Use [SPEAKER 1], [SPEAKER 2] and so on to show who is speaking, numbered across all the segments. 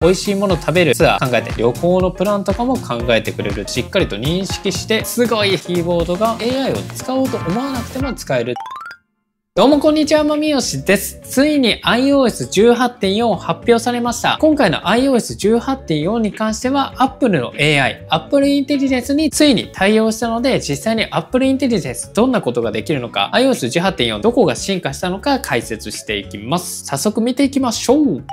[SPEAKER 1] 美味しいもの食べるツアー考えて、旅行のプランとかも考えてくれる。しっかりと認識して、すごいキーボードが AI を使おうと思わなくても使える。どうもこんにちは、まみよしです。ついに iOS18.4 発表されました。今回の iOS18.4 に関しては Apple の AI、Apple Intelligence についに対応したので、実際に Apple Intelligence どんなことができるのか、iOS18.4 どこが進化したのか解説していきます。早速見ていきましょう。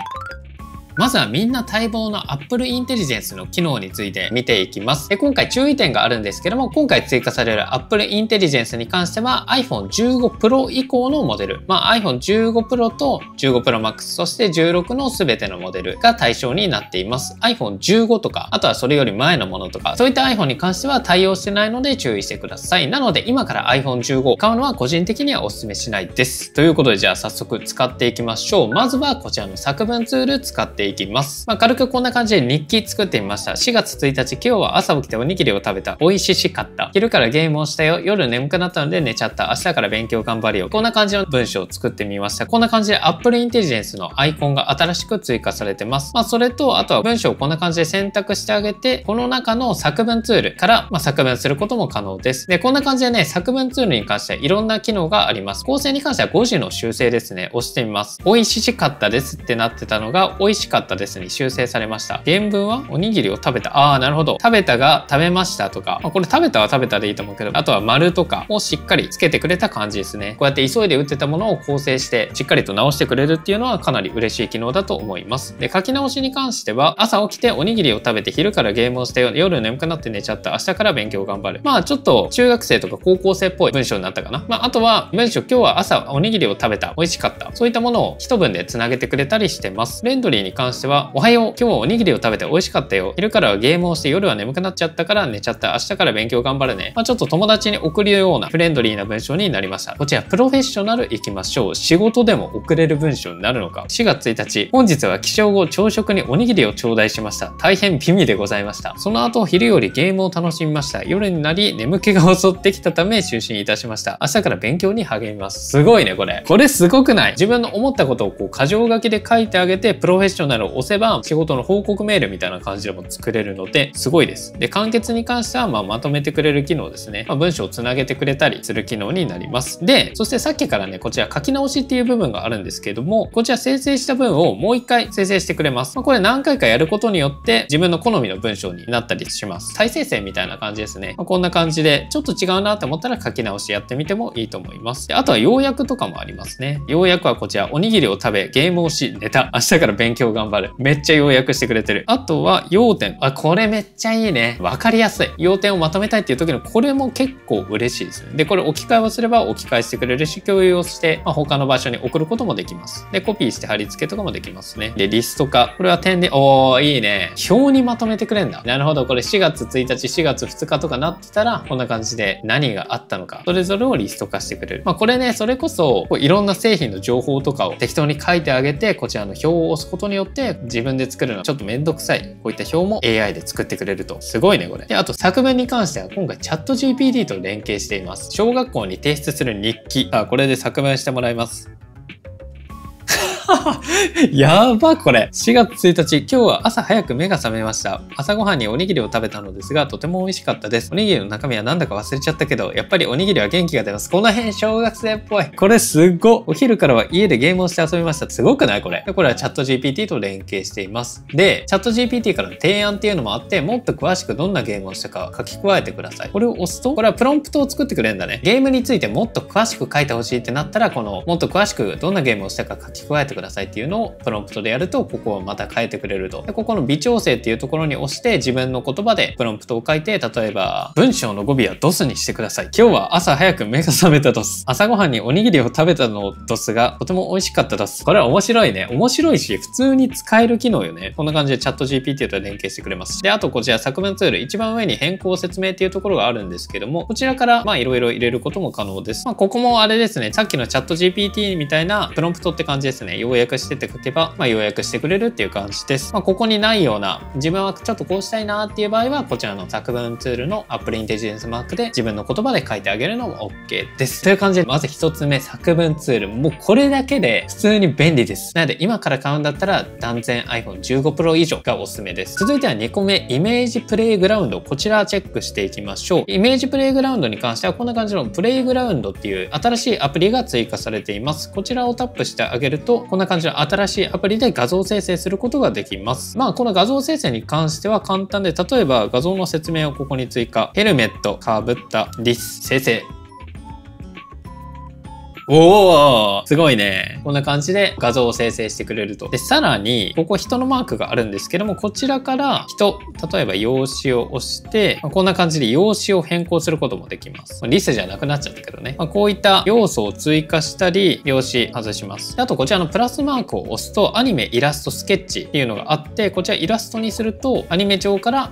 [SPEAKER 1] まずはみんな待望の Apple Intelligence の機能について見ていきます。今回注意点があるんですけども、今回追加される Apple Intelligence に関しては iPhone 15 Pro 以降のモデル、iPhone 15 Pro と15 Pro Max、そして16の全てのモデルが対象になっています。iPhone 15とか、あとはそれより前のものとか、そういった iPhone に関しては対応してないので注意してください。なので今から iPhone 15を買うのは個人的にはお勧めしないです。ということでじゃあ早速使っていきましょう。まずはこちらの作文ツール使っていきます。軽くこんな感じで日記作ってみました。4月1日、今日は朝起きておにぎりを食べた。美味しかった。昼からゲームをしたよ。夜眠くなったので寝ちゃった。明日から勉強頑張るよ。こんな感じの文章を作ってみました。こんな感じで Apple Intelligence のアイコンが新しく追加されてます。それと、あとは文章をこんな感じで選択してあげて、この中の作文ツールから、作文することも可能です。で、こんな感じでね、作文ツールに関してはいろんな機能があります。構成に関しては5時の修正ですね。押してみます。美味しかったですってなってたのが、美味しかったですに修正されました。原文はおにぎりを食べた。なるほど。食べたが食べましたとか、これ食べたは食べたでいいと思うけど、あとは丸とかをしっかりつけてくれた感じですね。こうやって急いで打ってたものを構成してしっかりと直してくれるっていうのはかなり嬉しい機能だと思います。で、書き直しに関しては、朝起きておにぎりを食べて昼からゲームをして夜眠くなって寝ちゃった。明日から勉強頑張る。ちょっと中学生とか高校生っぽい文章になったかな。あとは文章、今日は朝おにぎりを食べた。美味しかった。そういったものを一文でつなげてくれたりしてます。レンドリーに関しては、おはよう。今日はおにぎりを食べて美味しかったよ。昼からはゲームをして夜は眠くなっちゃったから寝ちゃった。明日から勉強頑張るね。ちょっと友達に送るようなフレンドリーな文章になりました。こちらプロフェッショナルいきましょう。仕事でも送れる文章になるのか。4月1日、本日は起床後朝食におにぎりを頂戴しました。大変美味でございました。その後昼よりゲームを楽しみました。夜になり眠気が襲ってきたため就寝いたしました。明日から勉強に励みます。すごいね、これ。これすごくない？自分の思ったことを箇条書きで書いてあげて、プロフェッショナルを押せば仕事の報告メールみたいな感じでも作れるので、すごいです。で、簡潔に関しては、まとめてくれる機能ですね。文章をつなげてくれたりする機能になります。で、そしてさっきからね、こちら書き直しっていう部分があるんですけれども、こちら生成した文をもう一回生成してくれます。これ何回かやることによって自分の好みの文章になったりします。再生成みたいな感じですね。こんな感じで、ちょっと違うなって思ったら書き直しやってみてもいいと思います。で、あとは要約とかもありますね。要約はこちら、おにぎりを食べ、ゲームをし、寝た。明日から勉強頑張る。めっちゃ要約してくれてる。あとは要点。これめっちゃいいね。わかりやすい。要点をまとめたいっていう時のこれも結構嬉しいですね。で、これ置き換えをすれば置き換えしてくれるし、共有をして、他の場所に送ることもできます。で、コピーして貼り付けとかもできますね。で、リスト化。これは点で、いいね。表にまとめてくれんだ。なるほど。これ4月1日、4月2日とかなってたら、こんな感じで何があったのか、それぞれをリスト化してくれる。これね、それこそ、いろんな製品の情報とかを適当に書いてあげて、こちらの表を押すことによって、自分で作るのはちょっとめんどくさい。こういった表も AI で作ってくれると。すごいね、これ。で、あと作文に関しては今回チャット GPT と連携しています。小学校に提出する日記。これで作文してもらいます。やば、これ。4月1日、今日は朝早く目が覚めました。朝ごはんにおにぎりを食べたのですが、とても美味しかったです。おにぎりの中身はなんだか忘れちゃったけど、やっぱりおにぎりは元気が出ます。この辺小学生っぽい。これすっご。お昼からは家でゲームをして遊びました。すごくないこれ。で、これはチャット GPT と連携しています。で、チャット GPT からの提案っていうのもあって、もっと詳しくどんなゲームをしたか書き加えてください。これを押すと、これはプロンプトを作ってくれるんだね。ゲームについてもっと詳しく書いてほしいってなったら、このもっと詳しくどんなゲームをしたか書き加えてくださいっていうのをプロンプトでやると、ここをまた変えてくれると。で、ここの微調整っていうところに押して自分の言葉でプロンプトを書いて、例えば文章の語尾はドスにしてください。今日は朝早く目が覚めたドス。朝ごはんにおにぎりを食べたのドスがとても美味しかったドス。これは面白いね。面白いし普通に使える機能よね。こんな感じでチャット GPT と連携してくれます。で、あとこちら作文ツール一番上に変更説明っていうところがあるんですけども、こちらからいろいろ入れることも可能です。ここもあれですね。さっきのチャット GPT みたいなプロンプトって感じですね。要約約してって書けば、要約してくれるっていう感じです。ここにないような、自分はちょっとこうしたいなっていう場合は、こちらの作文ツールのアップルインテリジェンスマークで自分の言葉で書いてあげるのも OK です。という感じで、まず1つ目、作文ツール。もうこれだけで普通に便利です。なので、今から買うんだったら、断然 iPhone 15 Pro 以上がおすすめです。続いては2個目、イメージプレイグラウンド。こちらチェックしていきましょう。イメージプレイグラウンドに関しては、こんな感じのプレイグラウンドっていう新しいアプリが追加されています。こちらをタップしてあげると、こんな感じの新しいアプリで画像生成することができます。この画像生成に関しては簡単で、例えば画像の説明をここに追加。ヘルメット、かぶった、リス、生成。おー、すごいね。こんな感じで画像を生成してくれると。で、さらに、ここ人のマークがあるんですけども、こちらから人、例えば用紙を押して、こんな感じで用紙を変更することもできます。リスじゃなくなっちゃったけどね。こういった要素を追加したり、用紙外します。あと、こちらのプラスマークを押すと、アニメ、イラスト、スケッチっていうのがあって、こちらイラストにすると、アニメ調から、ス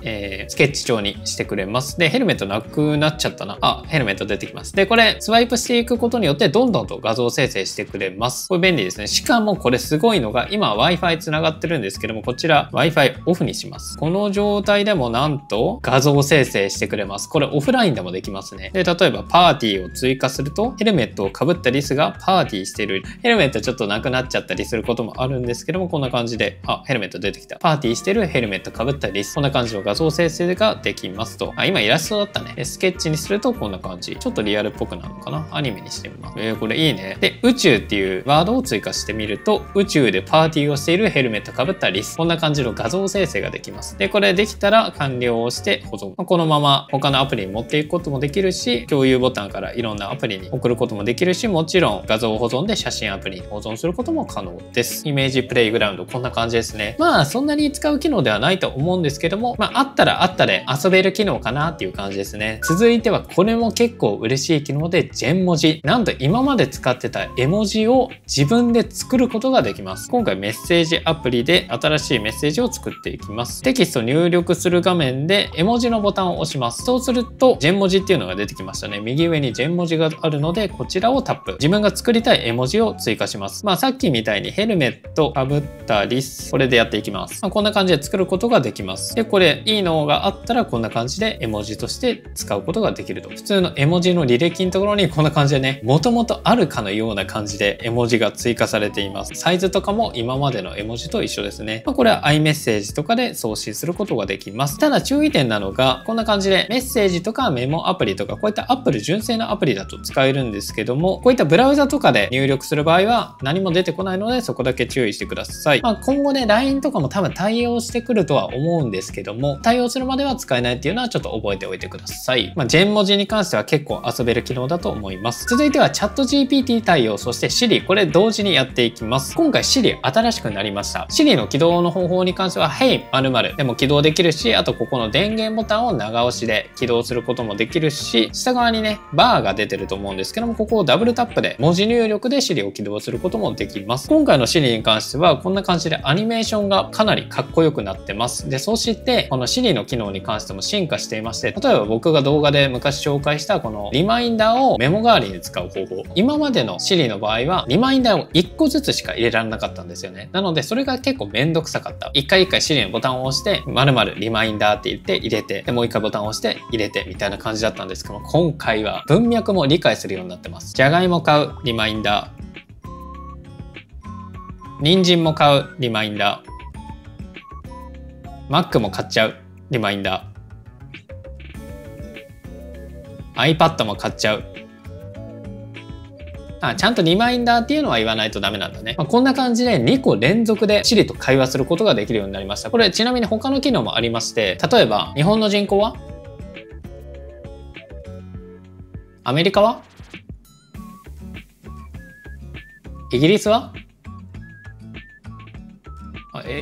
[SPEAKER 1] ケッチ調にしてくれます。で、ヘルメットなくなっちゃったな。ヘルメット出てきます。で、これ、スワイプしていくことによって、どんどんと画像生成してくれます。これ便利ですね。しかもこれすごいのが、今 Wi-Fi つながってるんですけども、こちら Wi-Fi オフにします。この状態でもなんと画像生成してくれます。これオフラインでもできますね。で、例えばパーティーを追加すると、ヘルメットをかぶったリスがパーティーしてる。ヘルメットちょっとなくなっちゃったりすることもあるんですけども、こんな感じで、ヘルメット出てきた。パーティーしてるヘルメットかぶったリス。こんな感じの画像生成ができますと。今イラストだったね。スケッチにするとこんな感じ。ちょっとリアルっぽくなるのかな。アニメにしてみます。これいいね。で、宇宙っていうワードを追加してみると、宇宙でパーティーをしているヘルメットかぶったリス。こんな感じの画像生成ができます。で、これできたら完了をして保存。このまま他のアプリに持っていくこともできるし、共有ボタンからいろんなアプリに送ることもできるし、もちろん画像保存で写真アプリに保存することも可能です。イメージプレイグラウンド、こんな感じですね。そんなに使う機能ではないと思うんですけども、あったらあったで遊べる機能かなっていう感じですね。続いてはこれも結構嬉しい機能で、ジェン文字。なんと今まで使ってた絵文字を自分で作ることができます。今回メッセージアプリで新しいメッセージを作っていきます。テキスト入力する画面で絵文字のボタンを押します。そうするとジェン文字っていうのが出てきましたね。右上にジェン文字があるので、こちらをタップ。自分が作りたい絵文字を追加します。さっきみたいにヘルメット、かぶったリス、これでやっていきます。こんな感じで作ることができます。で、これいいのがあったらこんな感じで絵文字として使うことができると。普通の絵文字の履歴のところにこんな感じでね、もともとあるかのような感じで絵文字が追加されています。サイズとかも今までの絵文字と一緒ですね。これは iMessage とかで送信することができます。ただ注意点なのが、こんな感じでメッセージとかメモアプリとか、こういった Apple 純正のアプリだと使えるんですけども、こういったブラウザとかで入力する場合は何も出てこないので、そこだけ注意してください。今後ね、LINE とかも多分対応してくるとは思うんですけども、対応するまでは使えないっていうのはちょっと覚えておいてください。ジェン文字に関しては結構遊べる機能だと思います。続いてはチャット GPT 対応、そして Siri、これ同時にやっていきます。今回 Siri 新しくなりました。Siri の起動の方法に関しては Hey 〇〇でも起動できるし、あとここの電源ボタンを長押しで起動することもできるし、下側にね、バーが出てると思うんですけども、ここをダブルタップで文字入力で Siri を起動することもできます。今回の Siri に関してはこんな感じでアニメーションがかなりかっこよくなってます。で、そしてこの Siri の機能に関しても進化していまして、例えば僕が動画で昔紹介したこのリマインダーをメモ代わりに使う方法。今までの Siri の場合はリマインダーを1個ずつしか入れられなかったんですよね。なのでそれが結構めんどくさかった。一回一回 Siri のボタンを押して〇〇リマインダーって言って入れて、でもう一回ボタンを押して入れてみたいな感じだったんですけども、今回は文脈も理解するようになってます。じゃがいも買うリマインダー、人参も買うリマインダー、マックも買っちゃうリマインダー、 iPad も買っちゃう。ちゃんとリマインダーっていうのは言わないとダメなんだね。こんな感じで2個連続で Siri と会話することができるようになりました。これちなみに他の機能もありまして、例えば日本の人口は、アメリカは、イギリスは、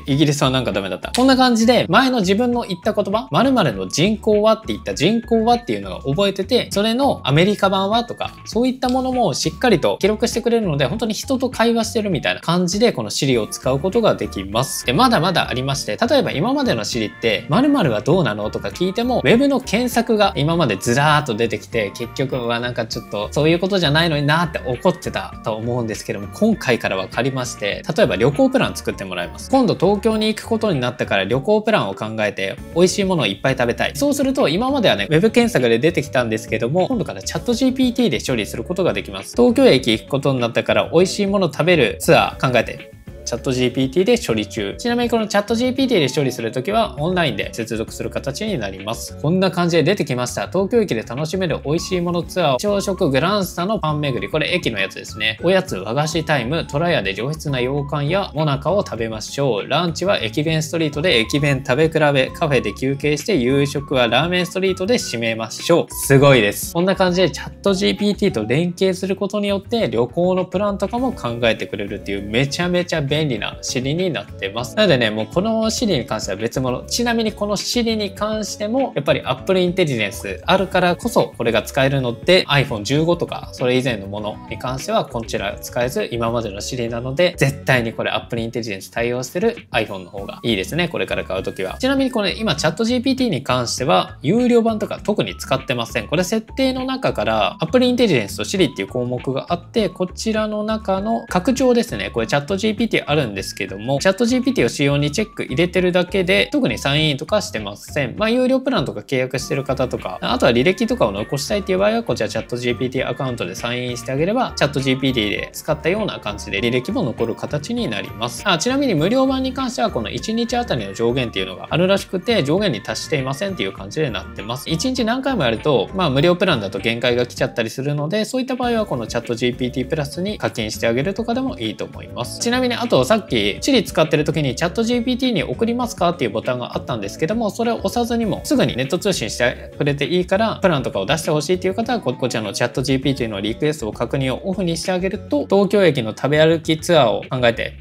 [SPEAKER 1] イギリスはなんかダメだった。こんな感じで、前の自分の言った言葉、〇〇の人口はって言った人口はっていうのが覚えてて、それのアメリカ版はとか、そういったものもしっかりと記録してくれるので、本当に人と会話してるみたいな感じで、この Siri を使うことができます。で、まだまだありまして、例えば今までの Siri って、〇〇はどうなのとか聞いても、ウェブの検索が今までずらーっと出てきて、結局はなんかちょっとそういうことじゃないのになーって怒ってたと思うんですけども、今回から分かりまして、例えば旅行プラン作ってもらいます。今度東京に行くことになったから旅行プランを考えて、美味しいものをいっぱい食べたい。そうすると、今まではね、ウェブ検索で出てきたんですけども、今度からチャット GPT で処理することができます。東京駅行くことになったから美味しいもの食べるツアー考えて。チャット GPT で処理中。ちなみにこのチャット GPT で処理するときはオンラインで接続する形になります。こんな感じで出てきました。東京駅で楽しめる美味しいものツアー、朝食グランスタのパン巡り。これ駅のやつですね。おやつ和菓子タイム、トラヤで上質な羊羹やモナカを食べましょう。ランチは駅弁ストリートで駅弁食べ比べ、カフェで休憩して夕食はラーメンストリートで締めましょう。すごいです。こんな感じでチャット GPT と連携することによって旅行のプランとかも考えてくれるっていうめちゃめちゃ便利なSiriになってます。なのでね、もうこの Siriに関しては別物。ちなみにこの Siriに関しても、やっぱり Apple Intelligence あるからこそこれが使えるので、iPhone 15とかそれ以前のものに関してはこちら使えず、今までの Siri なので、絶対にこれ Apple Intelligence 対応してる iPhone の方がいいですね。これから買うときは。ちなみにこれ今チャット GPT に関しては、有料版とか特に使ってません。これ設定の中から Apple Intelligence と Siri っていう項目があって、こちらの中の拡張ですね。これチャット GPT あるんですけども、チャット GPT を仕様にチェック入れてるだけで特にサインインとかしてません。有料プランとか契約してる方とか、あとは履歴とかを残したいっていう場合はこちらチャット GPT アカウントでサインインしてあげればチャット GPT で使ったような感じで履歴も残る形になります。ちなみに無料版に関してはこの1日あたりの上限っていうのがあるらしくて、上限に達していませんっていう感じでなってます。1日何回もやると無料プランだと限界が来ちゃったりするので、そういった場合はこのチャット GPT プラスに課金してあげるとかでもいいと思います。ちなみにあとさっきSiri使ってる時にチャット GPT に送りますかっていうボタンがあったんですけども、それを押さずにもすぐにネット通信してくれていいから、プランとかを出してほしいっていう方はこちらのチャット GPT のリクエストを確認をオフにしてあげると、東京駅の食べ歩きツアーを考えて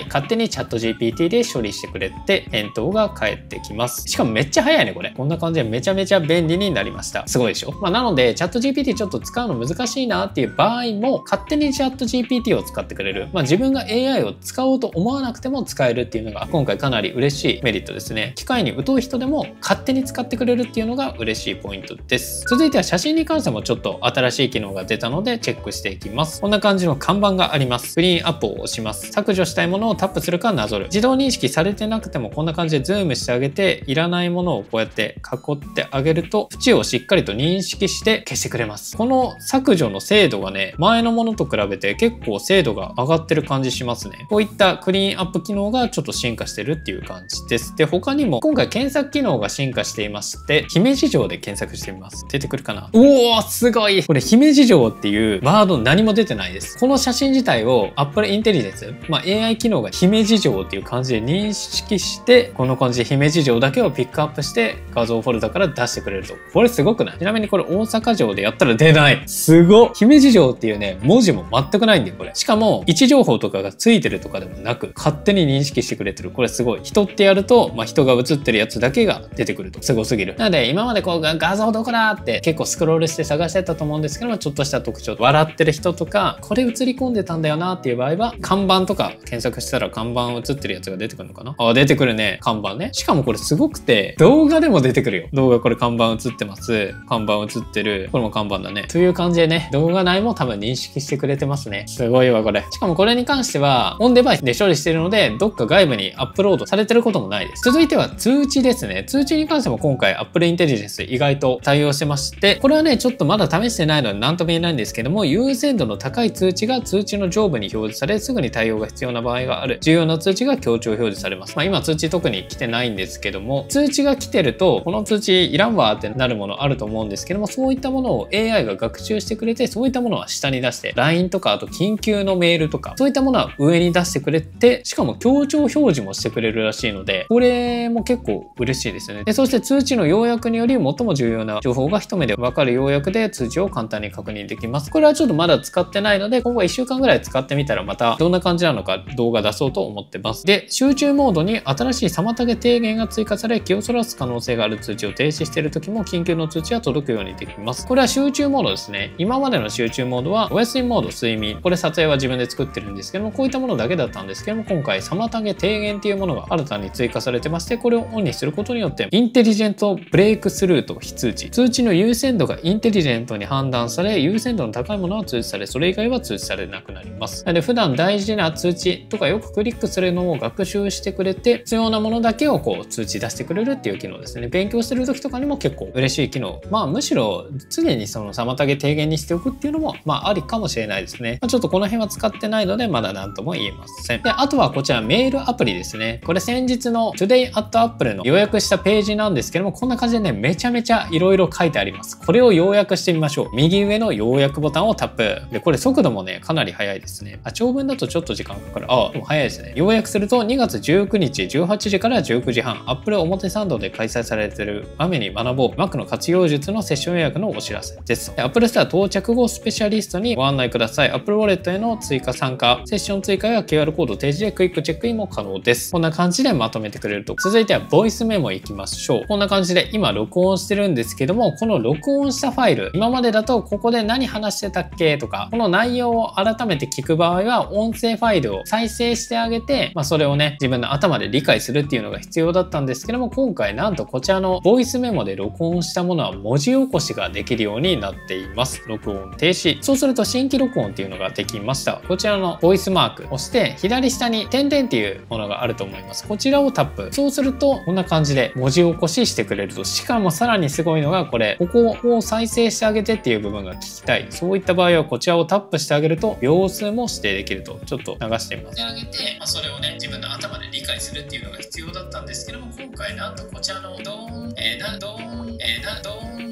[SPEAKER 1] 勝手にチャット GPT で処理してくれて返答が返ってきます。しかもめっちゃ早いね、これ。こんな感じでめちゃめちゃ便利になりました。すごいでしょ？なので、チャット GPT ちょっと使うの難しいなっていう場合も、勝手にチャット GPT を使ってくれる。自分が AI を使おうと思わなくても使えるっていうのが、今回かなり嬉しいメリットですね。機械に疎い人でも勝手に使ってくれるっていうのが嬉しいポイントです。続いては写真に関してもちょっと新しい機能が出たので、チェックしていきます。こんな感じの看板があります。クリーンアップを押します。削除したいものをタップするかなぞる。自動認識されてなくてもこんな感じでズームしてあげて、いらないものをこうやって囲ってあげると、縁をしっかりと認識して消してくれます。この削除の精度がね、前のものと比べて結構精度が上がってる感じしますね。こういったクリーンアップ機能がちょっと進化してるっていう感じです。で、他にも今回検索機能が進化していまして、姫路城で検索してみます。出てくるかな？おー、すごい！これ姫路城っていうワード何も出てないです。この写真自体を Apple Intelligence、AI 機能が姫路城っていう感じで認識して、この感じで姫路城だけをピックアップして画像フォルダから出してくれると。これすごくない？ちなみにこれ大阪城でやったら出ない。すごっ！姫路城っていうね、文字も全くないんで、これ。しかも、位置情報とかがついてるとかでもなく、勝手に認識してくれてる。これすごい。人ってやると、人が映ってるやつだけが出てくると。すごすぎる。なので、今までこう画像どこだって結構スクロールして探してたと思うんですけども、ちょっとした特徴、笑ってる人とか、これ映り込んでたんだよなっていう場合は、看板とか検索したら看板映ってるやつが出てくるのかな？出てくるね。看板ね。しかもこれすごくて、動画でも出てくるよ。動画これ看板映ってます。看板映ってる。これも看板だね。という感じでね、動画内も多分認識してくれてますね。すごいわ、これ。しかもこれに関しては、オンデバイスで処理してるので、どっか外部にアップロードされてることもないです。続いては通知ですね。通知に関しても今回 Apple Intelligence 意外と対応してまして、これはね、ちょっとまだ試してないので何とも言えないんですけども、優先度の高い通知が通知の上部に表示され、すぐに対応が必要な場合ががある重要な通知が強調表示されます。今通知特に来てないんですけども、通知が来てるとこの通知いらんわってなるものあると思うんですけども、そういったものを AI が学習してくれて、そういったものは下に出して LINE とか、あと緊急のメールとかそういったものは上に出してくれて、しかも強調表示もしてくれるらしいので、これも結構嬉しいですよね。そして通知の要約により最も重要な情報が一目で分かる要約で通知を簡単に確認できます。これはちょっとまだ使ってないので、今後1週間ぐらい使ってみたらまたどんな感じなのか動画出そうと思ってます。で、集中モードに新しい妨げ低減が追加され、気をそらす可能性がある通知を停止している時も緊急の通知が届くようにできます。これは集中モードですね。今までの集中モードはお休みモード、睡眠、これ撮影は自分で作ってるんですけども、こういったものだけだったんですけども、今回妨げ低減っていうものが新たに追加されてまして、これをオンにすることによってインテリジェントブレイクスルーと非通知、通知の優先度がインテリジェントに判断され、優先度の高いものは通知され、それ以外は通知されなくなります。なので普段大事な通知とかよくクリックするのを学習してくれて、必要なものだけを通知出してくれるっていう機能ですね。勉強してる時とかにも結構嬉しい機能。むしろ常にその妨げ低減にしておくっていうのもありかもしれないですね。ちょっとこの辺は使ってないのでまだ何とも言えません。で、あとはこちらメールアプリですね。これ先日の Today at Apple の予約したページなんですけども、こんな感じでね、めちゃめちゃ色々書いてあります。これを要約してみましょう。右上の要約ボタンをタップ。で、これ速度もね、かなり速いですね。長文だとちょっと時間かかる。でも早いですね。要約すると2月19日18時から19時半、Apple 表参道で開催されている雨に学ぼう Mac の活用術のセッション予約のお知らせです。Apple Store 到着後スペシャリストにご案内ください。Apple Wallet への追加参加、セッション追加や QR コード提示でクイックチェックインも可能です。こんな感じでまとめてくれると。続いてはボイスメモいきましょう。こんな感じで今録音してるんですけども、この録音したファイル、今までだとここで何話してたっけとか、この内容を改めて聞く場合は音声ファイルを再生してあげて、それをね、自分の頭で理解するっていうのが必要だったんですけども、今回なんとこちらのボイスメモで録音したものは文字起こしができるようになっています。録音停止。そうすると新規録音っていうのができました。こちらのボイスマークを押して左下に点々っていうものがあると思います。こちらをタップ。そうするとこんな感じで文字起こししてくれると。しかもさらにすごいのがここを再生してあげてっていう部分が聞きたい。そういった場合はこちらをタップしてあげると秒数も指定できると。ちょっと流してみます。してあげて、それをね、自分の頭で理解するっていうのが必要だったんですけども、今回なんとこちらの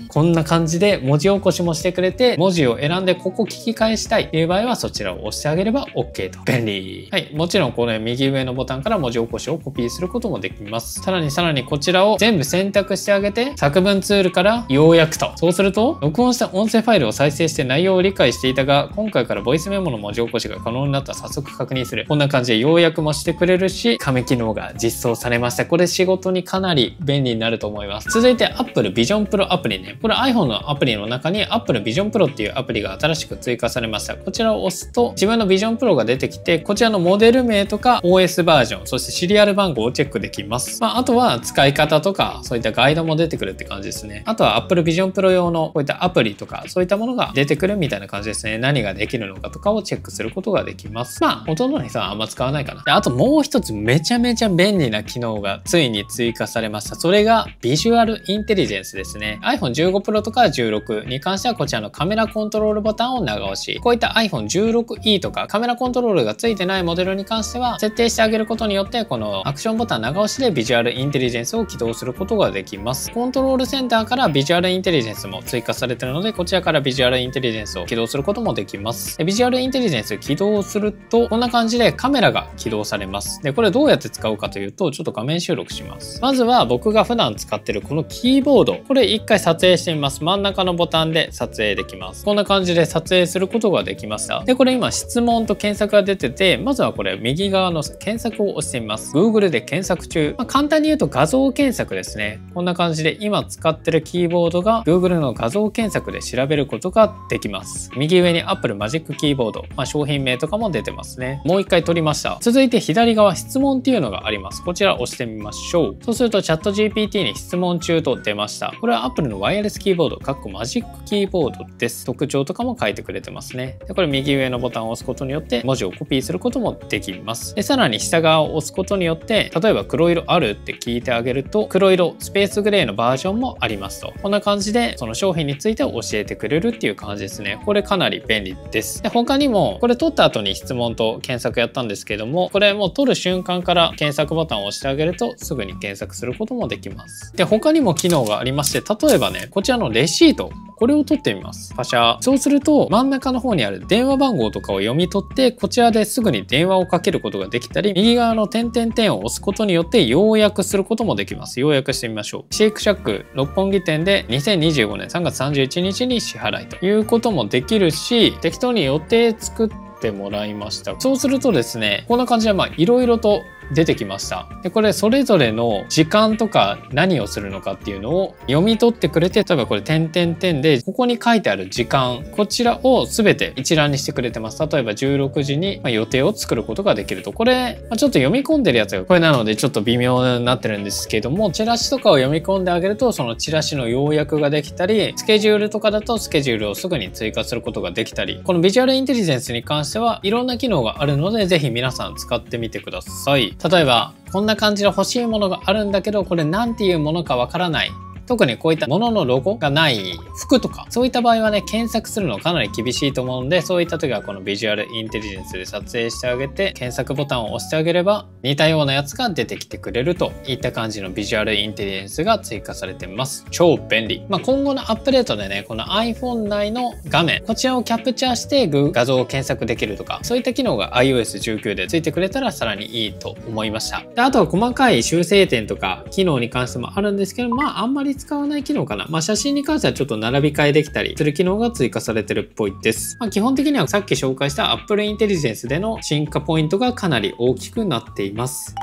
[SPEAKER 1] こんな感じで文字起こしもしてくれて、文字を選んでここ聞き返したいという場合はそちらを押してあげれば OK と。便利。はい。もちろんこの右上のボタンから文字起こしをコピーすることもできます。さらにこちらを全部選択してあげて、作文ツールから要約と。そうすると、録音した音声ファイルを再生して内容を理解していたが、今回からボイスメモの文字起こしが可能になったら早速確認する。こんな感じで要約もしてくれるし、紙機能が実装されました。これ仕事にかなり便利になると思います。続いて Apple Vision Pro アプリね。これ iPhone のアプリの中に Apple Vision Pro っていうアプリが新しく追加されました。こちらを押すと自分の Vision Pro が出てきて、こちらのモデル名とか OS バージョン、そしてシリアル番号をチェックできます。あとは使い方とかそういったガイドも出てくるって感じですね。あとは Apple Vision Pro 用のこういったアプリとかそういったものが出てくるみたいな感じですね。何ができるのかとかをチェックすることができます。ほとんどの人はあんま使わないかな。あともう一つめちゃめちゃ便利な機能がついに追加されました。それがビジュアルインテリジェンスですね。iPhone 15 Pro とか16に関してはこちらのカメラコントロールボタンを長押し。こういった iPhone 16E とかカメラコントロールがついてないモデルに関しては設定してあげることによってこのアクションボタン長押しでビジュアルインテリジェンスを起動することができます。コントロールセンターからビジュアルインテリジェンスも追加されているので、こちらからビジュアルインテリジェンスを起動することもできます。ビジュアルインテリジェンス起動するとこんな感じでカメラが起動されます。で、これどうやって使うかというと、ちょっと画面収録します。まずは僕が普段使ってるこのキーボード、これ一回撮影してみます。真ん中のボタンで撮影できます。こんな感じで撮影することができました。で、これ今質問と検索が出てて、まずはこれ右側の検索を押してみます。Google で検索中。簡単に言うと画像検索ですね。こんな感じで今使ってるキーボードが Google の画像検索で調べることができます。右上に Apple Magic キーボード、商品名とかも出てますね。もう一回取りました。続いて左側質問っていうのがあります。こちら押してみましょう。そうするとチャット GPT に質問中と出ました。これは Apple のワイヤレレスキーボードマジックキーボードです。特徴とかも書いてくれてますね。でこれ右上のボタンを押すことによって文字をコピーすることもできます。でさらに下側を押すことによって、例えば黒色あるって聞いてあげると、黒色スペースグレーのバージョンもありますと。こんな感じでその商品について教えてくれるっていう感じですね。これかなり便利です。で他にもこれ取った後に質問と検索やったんですけども、これもう取る瞬間から検索ボタンを押してあげるとすぐに検索することもできます。で他にも機能がありまして、例えばね、こちらのレシート、これを取ってみます。パシャ。そうすると真ん中の方にある電話番号とかを読み取って、こちらですぐに電話をかけることができたり、右側の点々点を押すことによって要約することもできます。要約してみましょう。シェイクシャック六本木店で2025年3月31日に支払いということもできるし、適当に予定作ってもらいました。そうするとですね、こんな感じでいろいろと出てきました。でこれそれぞれの時間とか何をするのかっていうのを読み取ってくれて、例えばこれ点々点でここに書いてある時間、こちらを全て一覧にしてくれてます。例えば16時に予定を作ることができると。これちょっと読み込んでるやつがこれなのでちょっと微妙になってるんですけども、チラシとかを読み込んであげると、そのチラシの要約ができたり、スケジュールとかだとスケジュールをすぐに追加することができたり、このビジュアルインテリジェンスに関してはいろんな機能があるので、ぜひ皆さん使ってみてください。例えばこんな感じで欲しいものがあるんだけど、これなんていうものかわからない。特にこういったもののロゴがない服とか、そういった場合はね、検索するのかなり厳しいと思うんで、そういった時はこのビジュアルインテリジェンスで撮影してあげて、検索ボタンを押してあげれば似たようなやつが出てきてくれるといった感じのビジュアルインテリジェンスが追加されてます。超便利。今後のアップデートでね、この iPhone 内の画面、こちらをキャプチャーして画像を検索できるとか、そういった機能が iOS19 でついてくれたらさらにいいと思いました。であとは細かい修正点とか機能に関してもあるんですけど、あんまり使わない機能かな。写真に関してはちょっと並び替えできたりする機能が追加されてるっぽいです。基本的にはさっき紹介した Apple Intelligence での進化ポイントがかなり大きくなっています。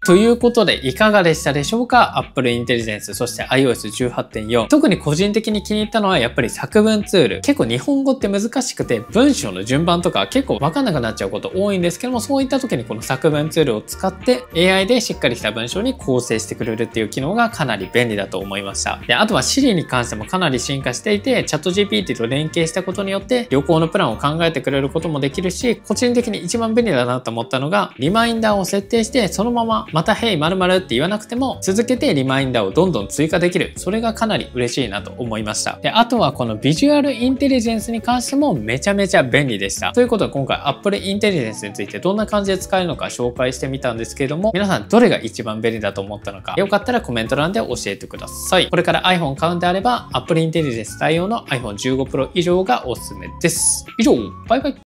[SPEAKER 1] ということでいかがでしたでしょうか？ Apple Intelligence、そして iOS18.4。特に個人的に気に入ったのはやっぱり作文ツール。結構日本語って難しくて文章の順番とか結構わかんなくなっちゃうこと多いんですけども、そういった時にこの作文ツールを使って AI でしっかりした文章に構成してくれるっていう機能がかなり便利だと思いました。で、あとは Siri に関してもかなり進化していて、ChatGPT と連携したことによって旅行のプランを考えてくれることもできるし、個人的に一番便利だなと思ったのが、リマインダーを設定してそのまままたHey〇〇って言わなくても続けてリマインダーをどんどん追加できる。それがかなり嬉しいなと思いました。で、あとはこのビジュアルインテリジェンスに関してもめちゃめちゃ便利でした。ということで今回 Apple Intelligence についてどんな感じで使えるのか紹介してみたんですけれども、皆さんどれが一番便利だと思ったのか、よかったらコメント欄で教えてください。これから iPhone 買うんであれば Apple Intelligence 対応の iPhone 15 Pro 以上がおすすめです。以上、バイバイ。